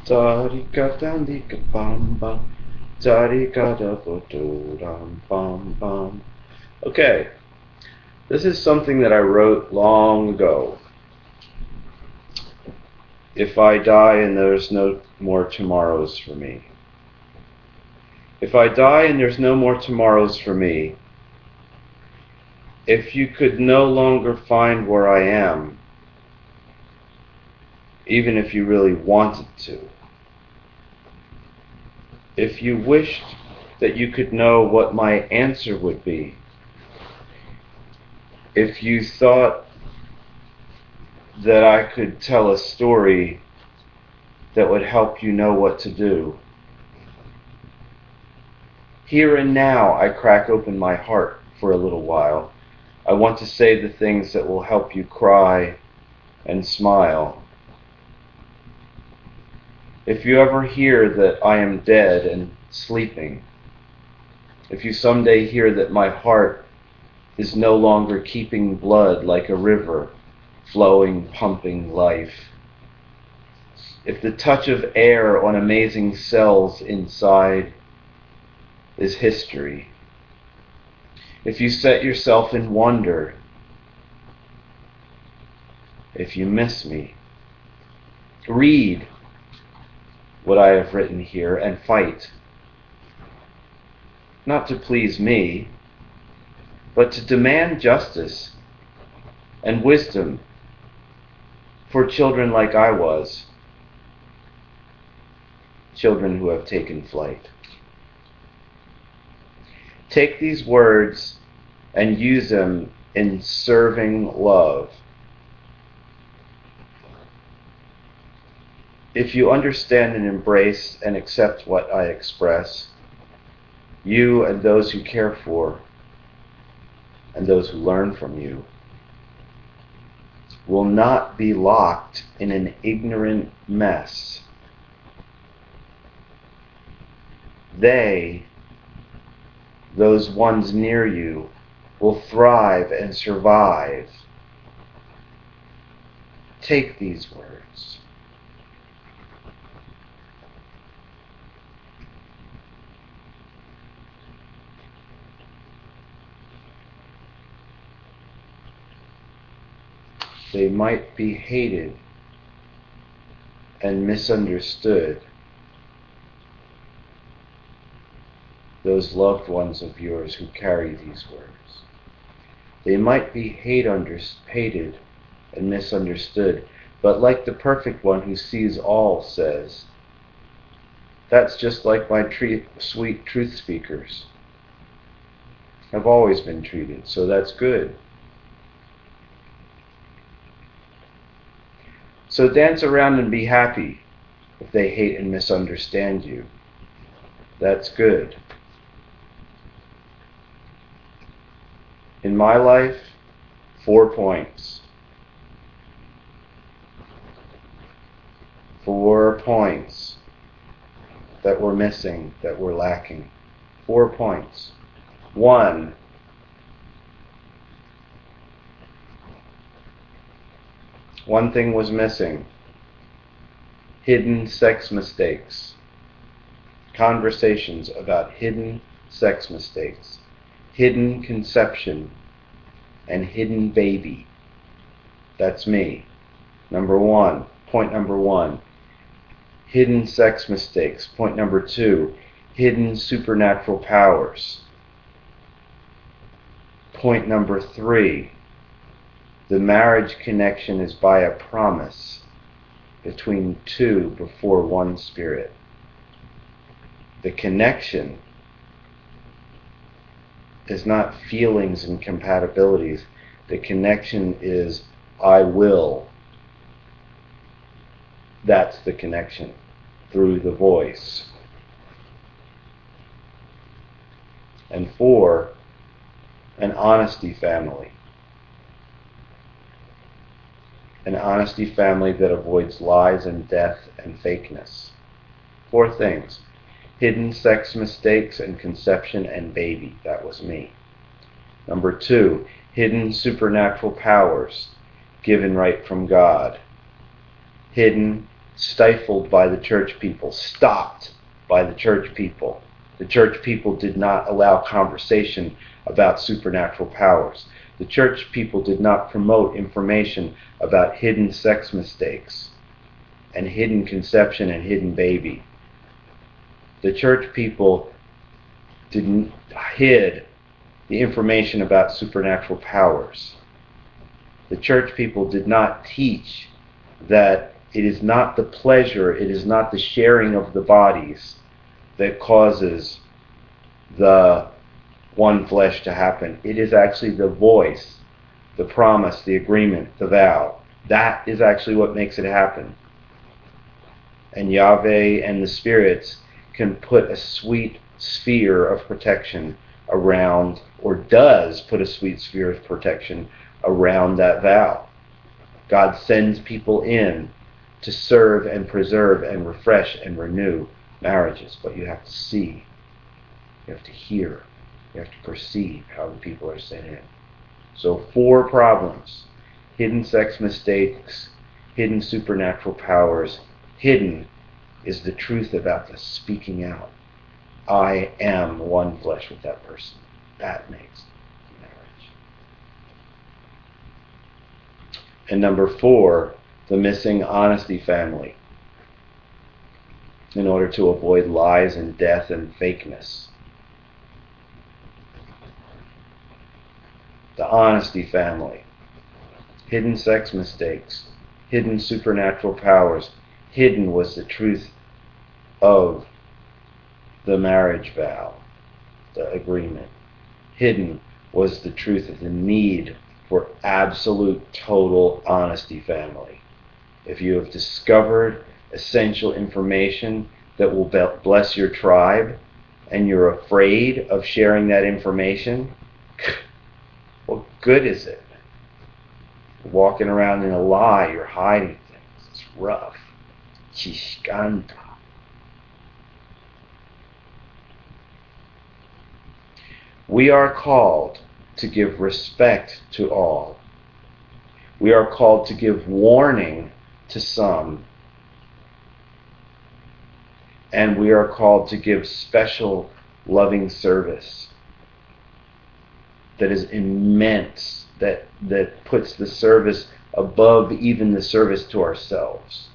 Tarika dandika bam bam. Tarika da ram bam bam. Okay, this is something that I wrote long ago. If I die and there's no more tomorrows for me. If I die and there's no more tomorrows for me, if you could no longer find where I am, even if you really wanted to, if you wished that you could know what my answer would be, if you thought that I could tell a story that would help you know what to do, here and now I crack open my heart for a little while. I want to say the things that will help you cry and smile. If you ever hear that I am dead and sleeping, if you someday hear that my heart is no longer keeping blood like a river, flowing, pumping life, if the touch of air on amazing cells inside is history, if you set yourself in wonder, if you miss me, read what I have written here and fight, not to please me, but to demand justice and wisdom for children like I was, children who have taken flight. Take these words and use them in serving love. If you understand and embrace and accept what I express, you and those you care for and those who learn from you will not be locked in an ignorant mess. They, those ones near you, will thrive and survive. Take these words. They might be hated and misunderstood. Those loved ones of yours who carry these words. They might be hated and misunderstood, but like the perfect one who sees all says, that's just like my sweet truth speakers have always been treated, so that's good. So dance around and be happy if they hate and misunderstand you. That's good. In my life, 4 points. 4 points that were missing, that were lacking. 4 points. 1, one thing was missing. Hidden sex mistakes. Conversations about hidden sex mistakes. Hidden conception and hidden baby. That's me. Point number one. Hidden sex mistakes. Point number 2. Hidden supernatural powers. Point number 3. The marriage connection is by a promise between two before one spirit. The connection is not feelings and compatibilities. The connection is I will. That's the connection through the voice. And 4, an honesty family. An honesty family that avoids lies and death and fakeness. 4 things. Hidden sex mistakes and conception and baby. That was me. Number 2, hidden supernatural powers given right from God. Hidden stifled by the church people, stopped by the church people. The church people did not allow conversation about supernatural powers. The church people did not promote information about hidden sex mistakes and hidden conception and hidden baby. The church people didn't hid the information about supernatural powers. The church people did not teach that it is not the pleasure, it is not the sharing of the bodies that causes the one flesh to happen. It is actually the voice, the promise, the agreement, the vow. That is actually what makes it happen. And Yahweh and the spirits can put a sweet sphere of protection around, or does put a sweet sphere of protection around that vow. God sends people in to serve and preserve and refresh and renew marriages, but you have to see, you have to hear, you have to perceive how the people are sent in. So 4 problems: hidden sex mistakes, hidden supernatural powers. Hidden is the truth about the speaking out. I am one flesh with that person. That makes marriage. And number 4, the missing honesty family, in order to avoid lies and death and fakeness. The honesty family. Hidden sex mistakes, hidden supernatural powers. Hidden was the truth of the marriage vow, the agreement. Hidden was the truth of the need for absolute, total honesty family. If you have discovered essential information that will bless your tribe, and you're afraid of sharing that information, what good is it? You're walking around in a lie, you're hiding things. It's rough. Chishkanta. We are called to give respect to all. We are called to give warning to some. And we are called to give special loving service that is immense, that puts the service above even the service to ourselves.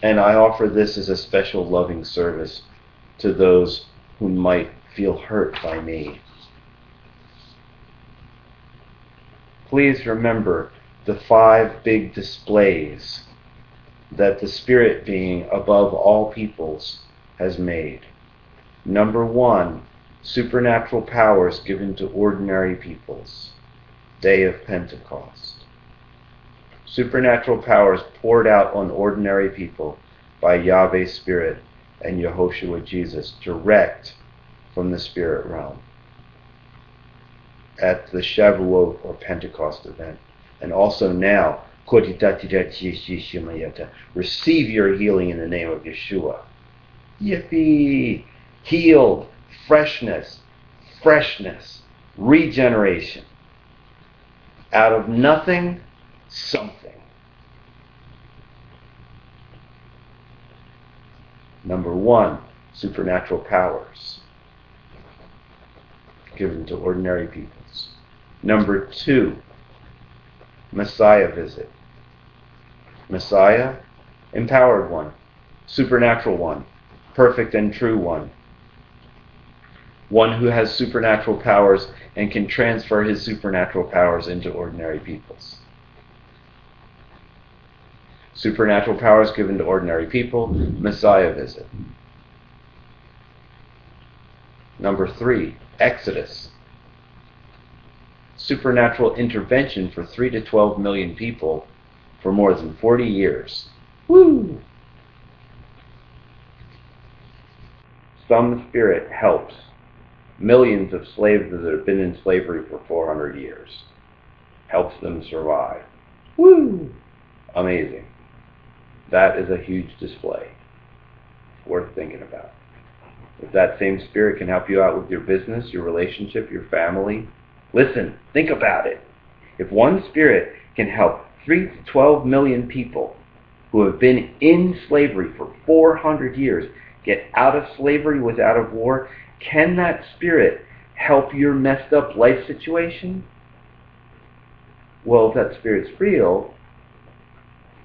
And I offer this as a special loving service to those who might feel hurt by me. Please remember the 5 big displays that the Spirit being above all peoples has made. Number 1, supernatural powers given to ordinary peoples. Day of Pentecost. Supernatural powers poured out on ordinary people by Yahweh's Spirit and Yehoshua Jesus, direct from the Spirit realm at the Shavuot or Pentecost event. And also now, receive your healing in the name of Yeshua. Yippee! Healed, freshness, regeneration. Out of nothing, something. Number 1, supernatural powers given to ordinary peoples. Number 2, Messiah visit. Messiah, empowered one, supernatural one, perfect and true one. One who has supernatural powers and can transfer his supernatural powers into ordinary peoples. Supernatural powers given to ordinary people, Messiah visit. Number 3, Exodus. Supernatural intervention for 3 to 12 million people for more than 40 years. Woo! Some spirit helps millions of slaves that have been in slavery for 400 years. Helps them survive. Woo! Amazing. That is a huge display. Worth thinking about. If that same spirit can help you out with your business, your relationship, your family, listen, think about it. If one spirit can help 3 to 12 million people who have been in slavery for 400 years get out of slavery with out of war, can that spirit help your messed up life situation? Well, if that spirit's real,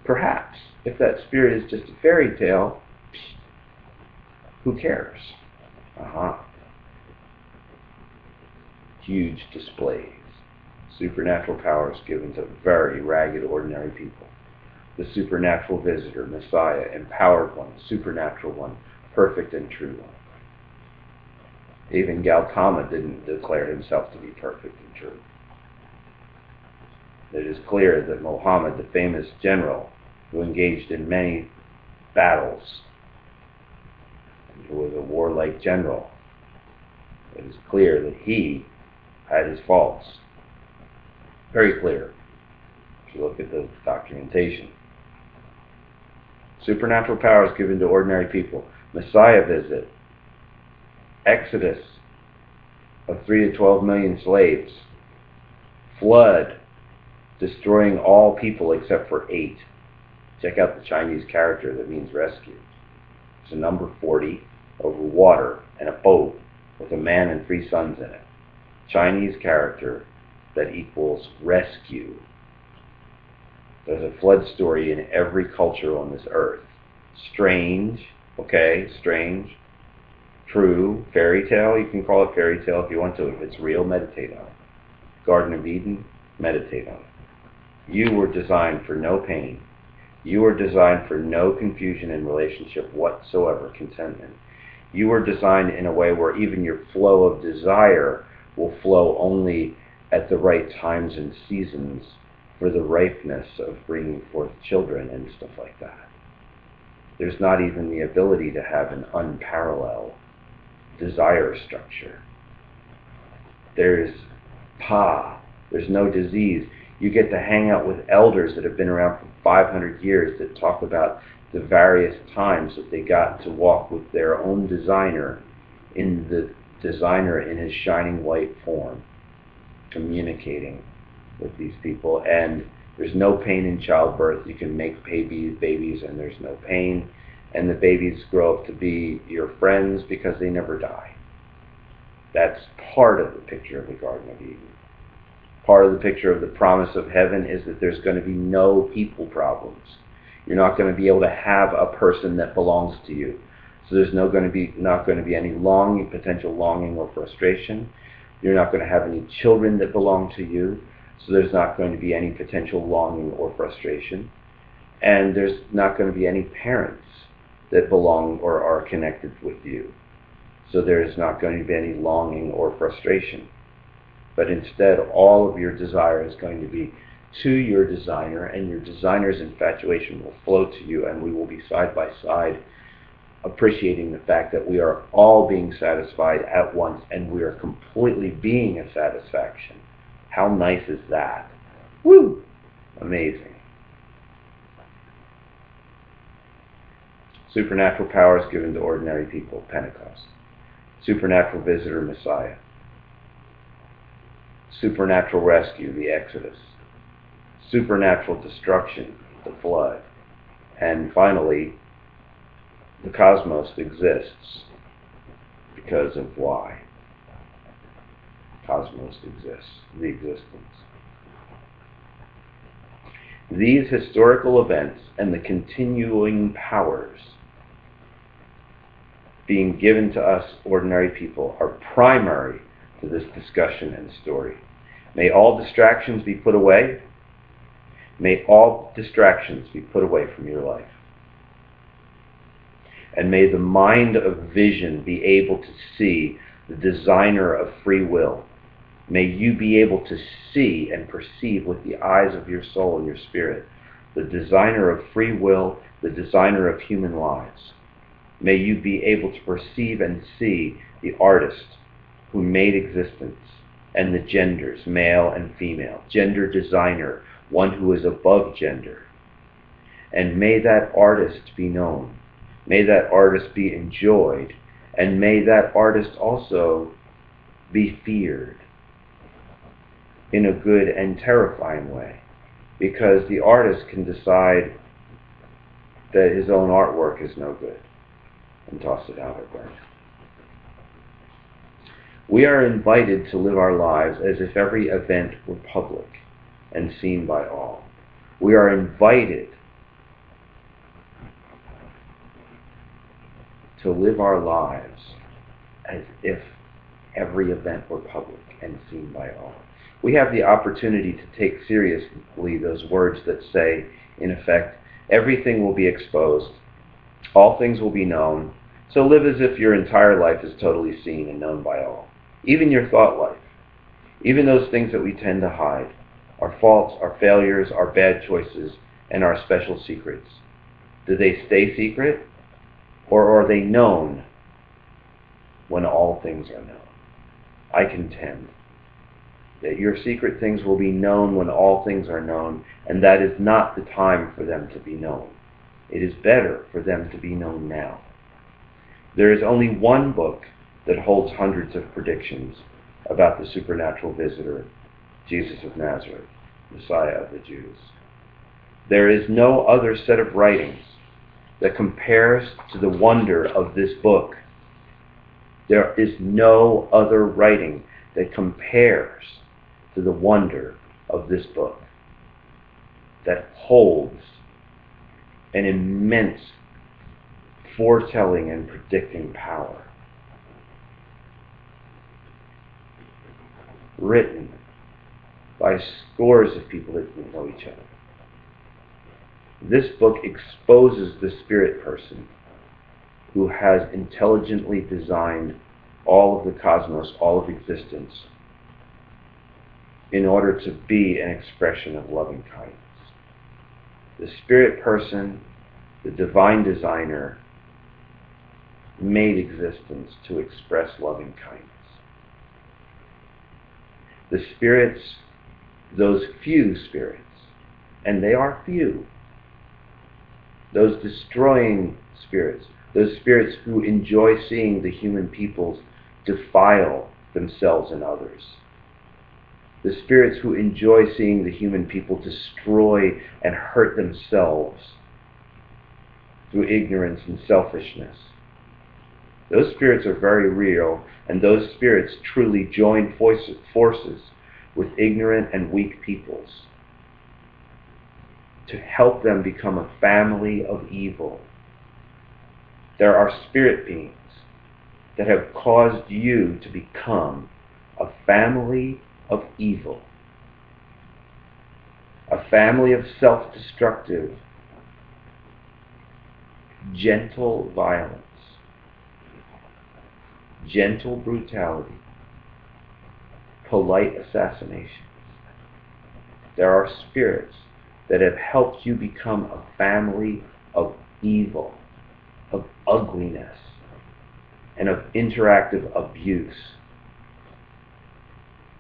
perhaps. If that spirit is just a fairy tale, who cares? Huge displays. Supernatural powers given to very ragged, ordinary people. The supernatural visitor, Messiah, empowered one, supernatural one, perfect and true one. Even Gautama didn't declare himself to be perfect and true. It is clear that Muhammad, the famous general who engaged in many battles, and who was a warlike general, it is clear that he had his faults. Very clear if you look at the documentation. Supernatural powers given to ordinary people. Messiah visit. Exodus of 3 to 12 million slaves. Flood, destroying all people except for 8. Check out the Chinese character that means rescue. It's a number 40 over water and a boat with a man and 3 sons in it. Chinese character that equals rescue. There's a flood story in every culture on this earth. Strange, okay, strange. True, fairy tale, you can call it fairy tale if you want to. If it's real, meditate on it. Garden of Eden, meditate on it. You were designed for no pain. You were designed for no confusion in relationship whatsoever, contentment. You were designed in a way where even your flow of desire will flow only at the right times and seasons for the ripeness of bringing forth children and stuff like that. There's not even the ability to have an unparalleled desire structure. There's no disease. You get to hang out with elders that have been around for 500 years that talk about the various times that they got to walk with their own designer in his shining white form, communicating with these people. And there's no pain in childbirth. You can make babies and there's no pain. And the babies grow up to be your friends because they never die. That's part of the picture of the Garden of Eden. Part of the picture of the promise of heaven is that there's going to be no people problems. You're not going to be able to have a person that belongs to you. So there's not going to be any potential longing or frustration. You're not going to have any children that belong to you. So there's not going to be any potential longing or frustration. And there's not going to be any parents that belong or are connected with you. So there's not going to be any longing or frustration. But instead, all of your desire is going to be to your designer, and your designer's infatuation will flow to you, and we will be side by side, appreciating the fact that we are all being satisfied at once, and we are completely being a satisfaction. How nice is that? Woo! Amazing. Supernatural powers given to ordinary people, Pentecost. Supernatural visitor, Messiah. Supernatural rescue, the Exodus. Supernatural destruction, the flood. And finally, the cosmos exists because of why. Cosmos exists, the existence. These historical events and the continuing powers being given to us ordinary people are primary to this discussion and story. May all distractions be put away. May all distractions be put away from your life. And may the mind of vision be able to see the designer of free will. May you be able to see and perceive with the eyes of your soul and your spirit the designer of free will, the designer of human lives. May you be able to perceive and see the artist who made existence and the genders, male and female, gender designer, one who is above gender. And may that artist be known. May that artist be enjoyed. And may that artist also be feared in a good and terrifying way. because the artist can decide that his own artwork is no good and toss it out or burn it. We are invited to live our lives as if every event were public and seen by all. We are invited to live our lives as if every event were public and seen by all. We have the opportunity to take seriously those words that say, in effect, everything will be exposed, all things will be known, so live as if your entire life is totally seen and known by all. Even your thought life, even those things that we tend to hide, our faults, our failures, our bad choices, and our special secrets. Do they stay secret, or are they known when all things are known? I contend that your secret things will be known when all things are known, and that is not the time for them to be known. It is better for them to be known now. There is only one book that holds hundreds of predictions about the supernatural visitor, Jesus of Nazareth, Messiah of the Jews. There is no other set of writings that compares to the wonder of this book. There is no other writing that compares to the wonder of this book, that holds an immense foretelling and predicting power. Written by scores of people that didn't know each other. This book exposes the spirit person who has intelligently designed all of the cosmos, all of existence, in order to be an expression of loving kindness. The spirit person, the divine designer, made existence to express loving kindness. The spirits, those few spirits, and they are few, those destroying spirits, those spirits who enjoy seeing the human peoples defile themselves and others, the spirits who enjoy seeing the human people destroy and hurt themselves through ignorance and selfishness. Those spirits are very real, and those spirits truly join forces with ignorant and weak peoples to help them become a family of evil. There are spirit beings that have caused you to become a family of evil, a family of self-destructive, gentle violence, gentle brutality, polite assassinations. There are spirits that have helped you become a family of evil, of ugliness, and of interactive abuse.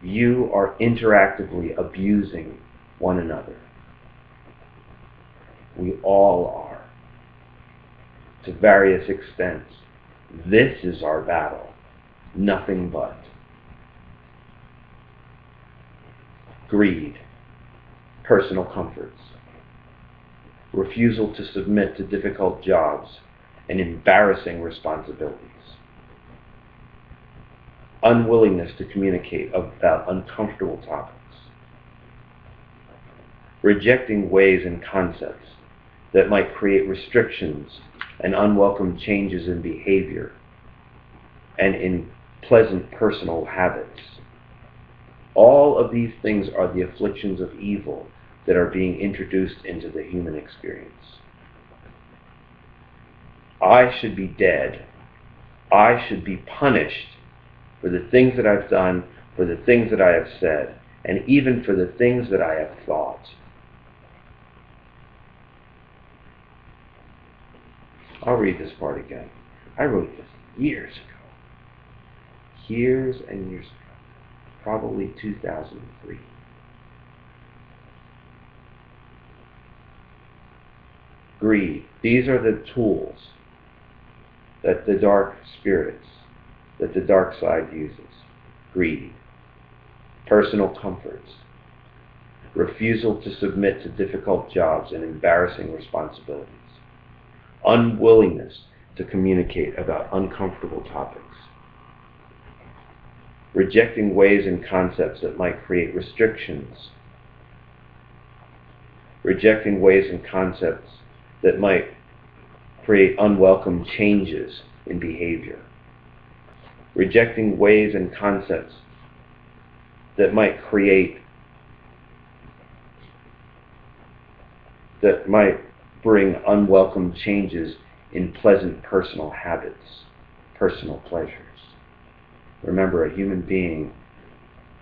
You are interactively abusing one another. We all are, to various extents. This is our battle, nothing but. Greed, personal comforts, refusal to submit to difficult jobs and embarrassing responsibilities, unwillingness to communicate about uncomfortable topics, rejecting ways and concepts that might create restrictions and unwelcome changes in behavior and in pleasant personal habits. All of these things are the afflictions of evil that are being introduced into the human experience. I should be dead. I should be punished for the things that I've done, for the things that I have said, and even for the things that I have thought. I'll read this part again. I wrote this years ago. Years and years ago. Probably 2003. Greed. These are the tools that the dark spirits, that the dark side uses. Greed. Personal comforts. refusal to submit to difficult jobs and embarrassing responsibilities, unwillingness to communicate about uncomfortable topics, rejecting ways and concepts that might create restrictions, rejecting ways and concepts that might create unwelcome changes in behavior, rejecting ways and concepts that might bring unwelcome changes in pleasant personal habits, personal pleasures. Remember, a human being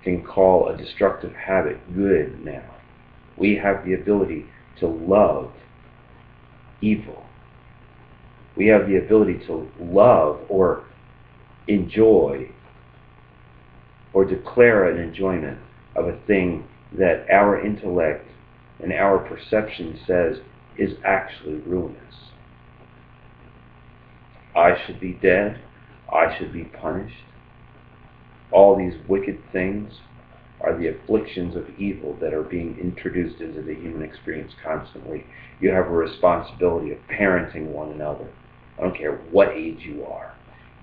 can call a destructive habit good now. We have the ability to love evil. We have the ability to love or enjoy or declare an enjoyment of a thing that our intellect and our perception says is actually ruinous. I should be dead. I should be punished. All these wicked things are the afflictions of evil that are being introduced into the human experience constantly. You have a responsibility of parenting one another. I don't care what age you are.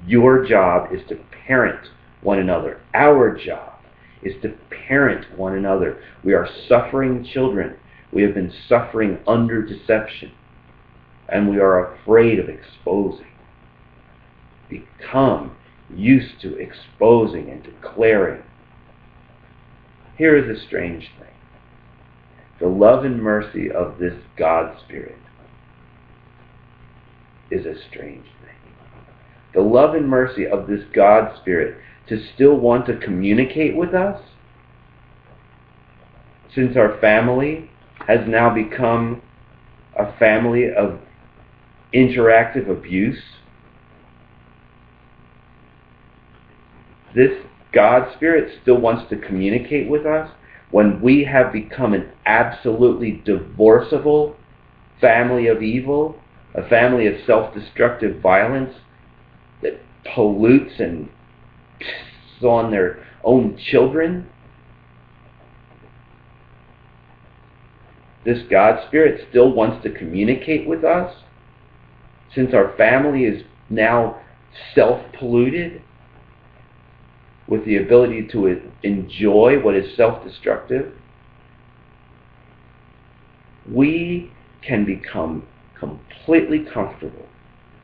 Your job is to parent one another. Our job is to parent one another. We are suffering children. We have been suffering under deception, and we are afraid of exposing. Become used to exposing and declaring. Here is a strange thing. The love and mercy of this God Spirit is a strange thing. The love and mercy of this God Spirit to still want to communicate with us, since our family has now become a family of interactive abuse. This God Spirit still wants to communicate with us when we have become an absolutely divorceable family of evil, a family of self-destructive violence that pollutes and pisses on their own children. This God Spirit still wants to communicate with us since our family is now self-polluted with the ability to enjoy what is self-destructive. We can become completely comfortable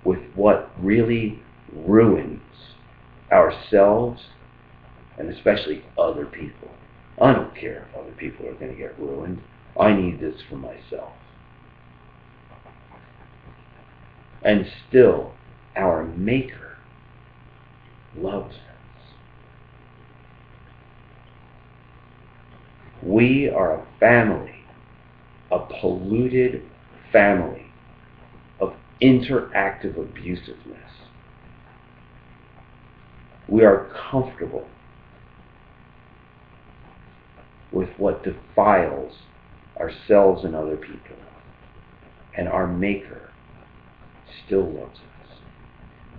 with what really ruins ourselves and especially other people. I don't care if other people are going to get ruined. I need this for myself. And still, our Maker loves us. We are a family, a polluted family of interactive abusiveness. We are comfortable with what defiles ourselves and other people. And our Maker still loves us.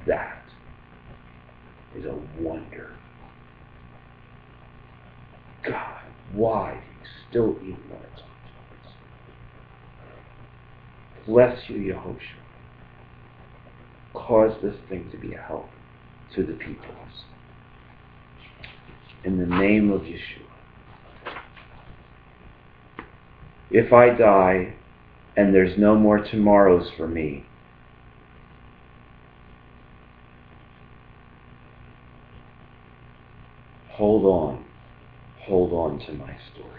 That is a wonder. God, why do you still even want to talk to us? Bless you, Yehoshua. Cause this thing to be a help to the peoples. In the name of Yeshua. If I die and there's no more tomorrows for me, hold on to my story.